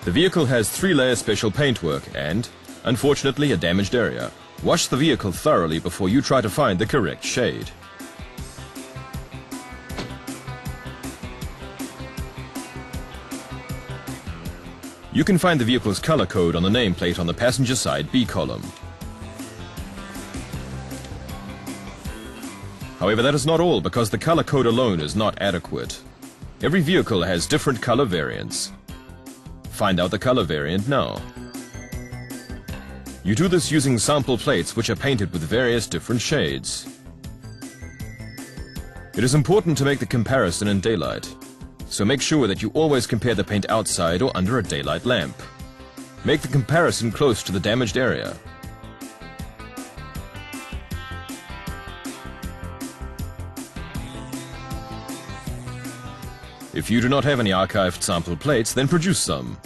The vehicle has 3-layer special paintwork and, unfortunately, a damaged area. Wash the vehicle thoroughly before you try to find the correct shade. You can find the vehicle's color code on the nameplate on the passenger side B column. However, that is not all, because the color code alone is not adequate. Every vehicle has different color variants. Find out the color variant now. You do this using sample plates which are painted with various different shades. It is important to make the comparison in daylight, so make sure that you always compare the paint outside or under a daylight lamp. Make the comparison close to the damaged area. If you do not have any archived sample plates, then produce some.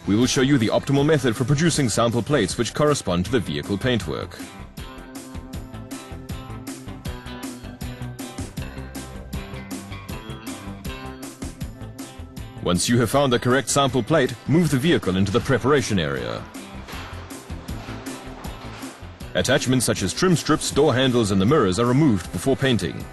We will show you the optimal method for producing sample plates which correspond to the vehicle paintwork. Once you have found the correct sample plate, move the vehicle into the preparation area. Attachments such as trim strips, door handles and the mirrors are removed before painting.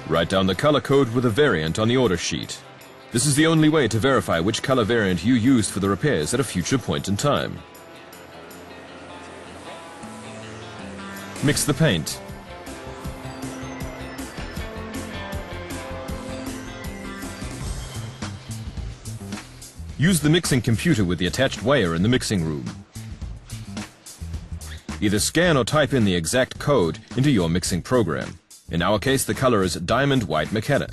Write down the color code with a variant on the order sheet. This is the only way to verify which color variant you used for the repairs at a future point in time. Mix the paint. Use the mixing computer with the attached wire in the mixing room. Either scan or type in the exact code into your mixing program. In our case, the color is Diamond White Metallic.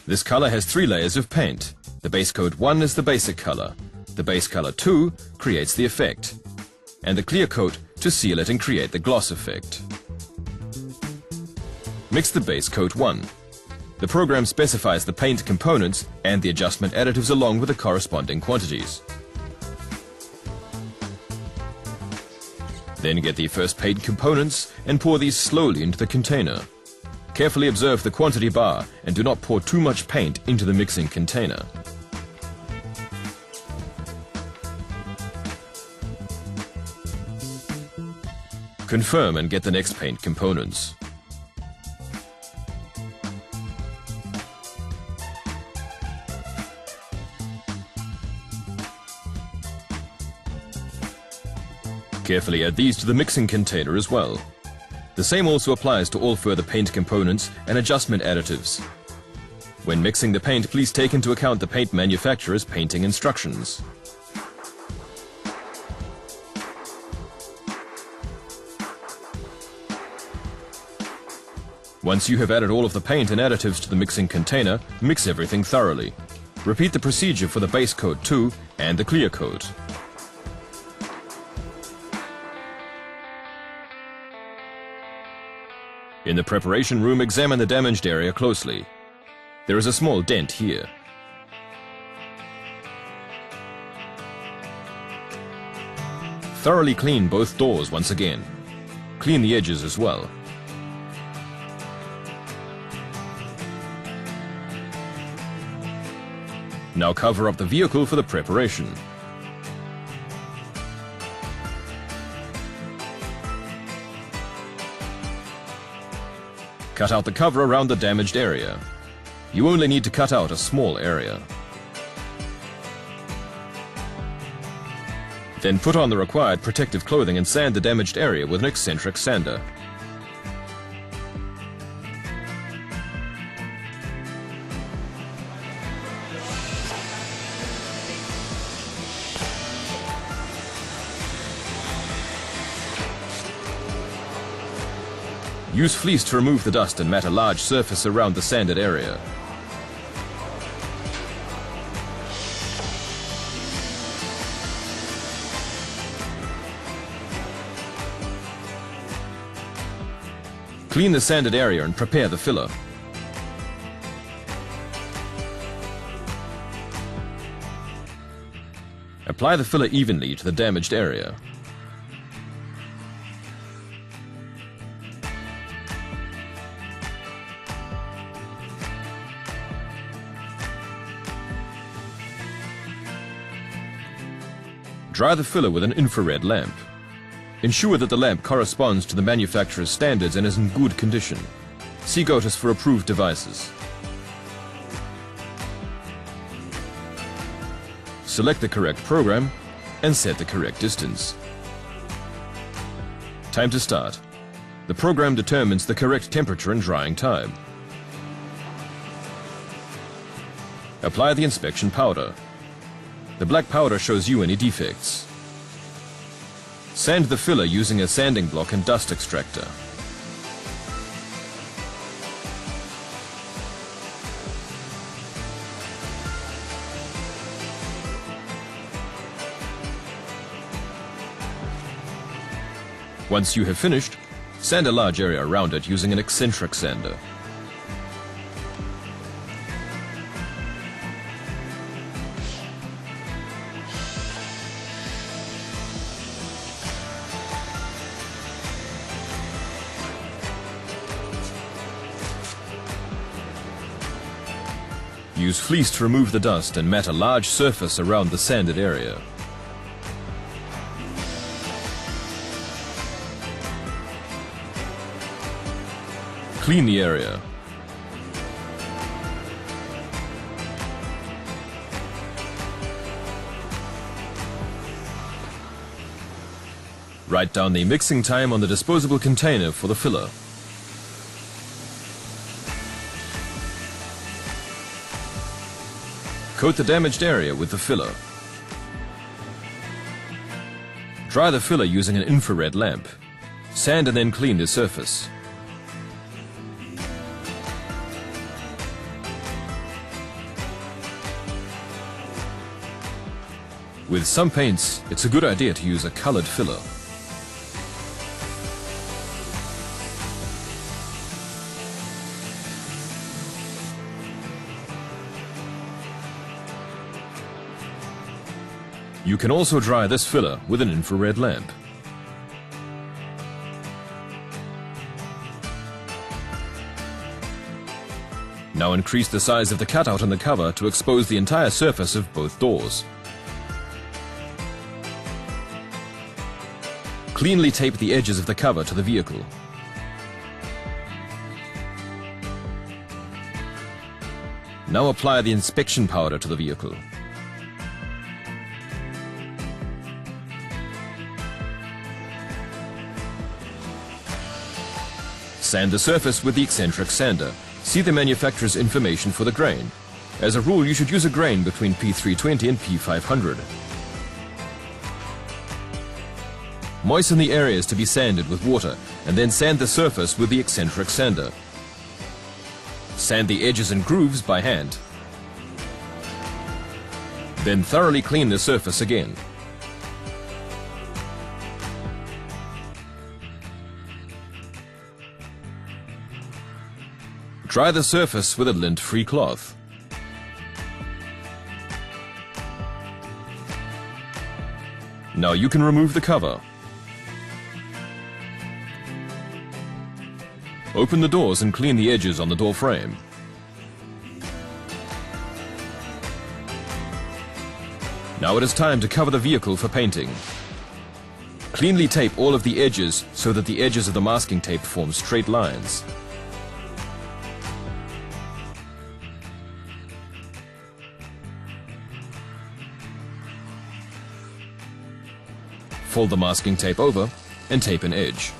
This color has 3 layers of paint. The base coat 1 is the basic color. The base color 2 creates the effect. And the clear coat to seal it and create the gloss effect. Mix the base coat 1. The program specifies the paint components and the adjustment additives along with the corresponding quantities. Then get the first paint components and pour these slowly into the container. Carefully observe the quantity bar and do not pour too much paint into the mixing container. Confirm and get the next paint components. Carefully add these to the mixing container as well. The same also applies to all further paint components and adjustment additives. When mixing the paint, please take into account the paint manufacturer's painting instructions. Once you have added all of the paint and additives to the mixing container, mix everything thoroughly. Repeat the procedure for the base coat 2 and the clear coat. In the preparation room, examine the damaged area closely. There is a small dent here. Thoroughly clean both doors once again. Clean the edges as well. Now cover up the vehicle for the preparation. Cut out the cover around the damaged area. You only need to cut out a small area. Then put on the required protective clothing and sand the damaged area with an eccentric sander. Use fleece to remove the dust and mat a large surface around the sanded area. Clean the sanded area and prepare the filler. Apply the filler evenly to the damaged area. Dry the filler with an infrared lamp. Ensure that the lamp corresponds to the manufacturer's standards and is in good condition. See GOTIS for approved devices. Select the correct program and set the correct distance. Time to start. The program determines the correct temperature and drying time. Apply the inspection powder. The black powder shows you any defects. Sand the filler using a sanding block and dust extractor. Once you have finished, sand a large area around it using an eccentric sander. Use fleece to remove the dust and mat a large surface around the sanded area. Clean the area. Write down the mixing time on the disposable container for the filler. Coat the damaged area with the filler. Dry the filler using an infrared lamp. Sand and then clean the surface. With some paints, it's a good idea to use a colored filler. You can also dry this filler with an infrared lamp. Now increase the size of the cutout on the cover to expose the entire surface of both doors. Cleanly tape the edges of the cover to the vehicle. Now apply the inspection powder to the vehicle. Sand the surface with the eccentric sander. See the manufacturer's information for the grain. As a rule, you should use a grain between P320 and P500. Moisten the areas to be sanded with water and then sand the surface with the eccentric sander. Sand the edges and grooves by hand. Then thoroughly clean the surface again. Dry the surface with a lint-free cloth. Now you can remove the cover. Open the doors and clean the edges on the door frame. Now it is time to cover the vehicle for painting. Cleanly tape all of the edges so that the edges of the masking tape form straight lines. Fold the masking tape over and tape an edge.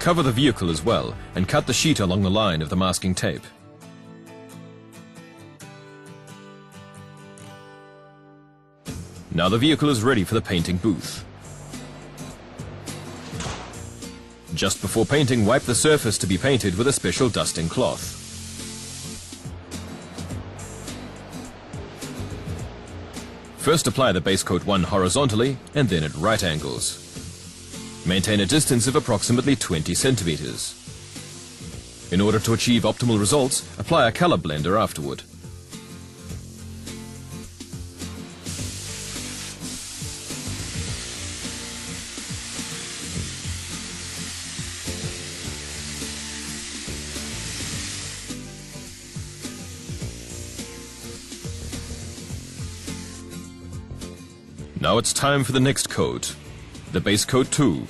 Cover the vehicle as well and cut the sheet along the line of the masking tape. Now the vehicle is ready for the painting booth. Just before painting, wipe the surface to be painted with a special dusting cloth. First apply the base coat 1 horizontally and then at right angles. Maintain a distance of approximately 20 centimeters. In order to achieve optimal results, apply a color blender afterward. Now it's time for the next coat, the base coat 2,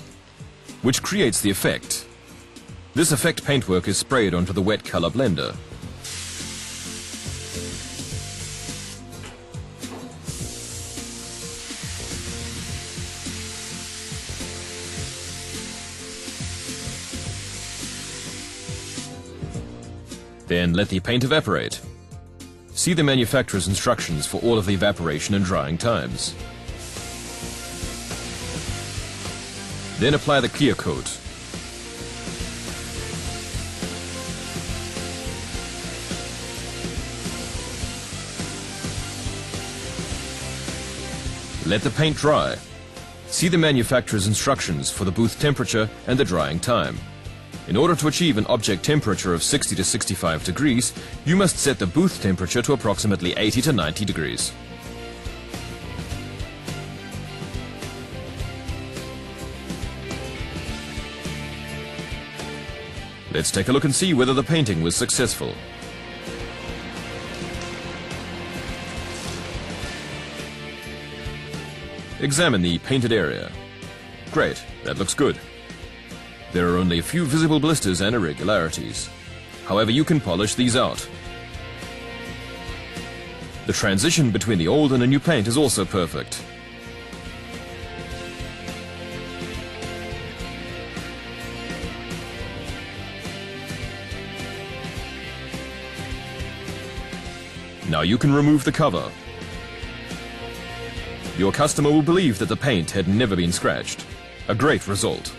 which creates the effect. This effect paintwork is sprayed onto the wet color blender. Then let the paint evaporate. See the manufacturer's instructions for all of the evaporation and drying times. Then apply the clear coat. Let the paint dry. See the manufacturer's instructions for the booth temperature and the drying time. In order to achieve an object temperature of 60 to 65 degrees, you must set the booth temperature to approximately 80 to 90 degrees. Let's take a look and see whether the painting was successful. Examine the painted area. Great, that looks good. There are only a few visible blisters and irregularities. However, you can polish these out. The transition between the old and the new paint is also perfect. Now you can remove the cover. Your customer will believe that the paint had never been scratched. A great result.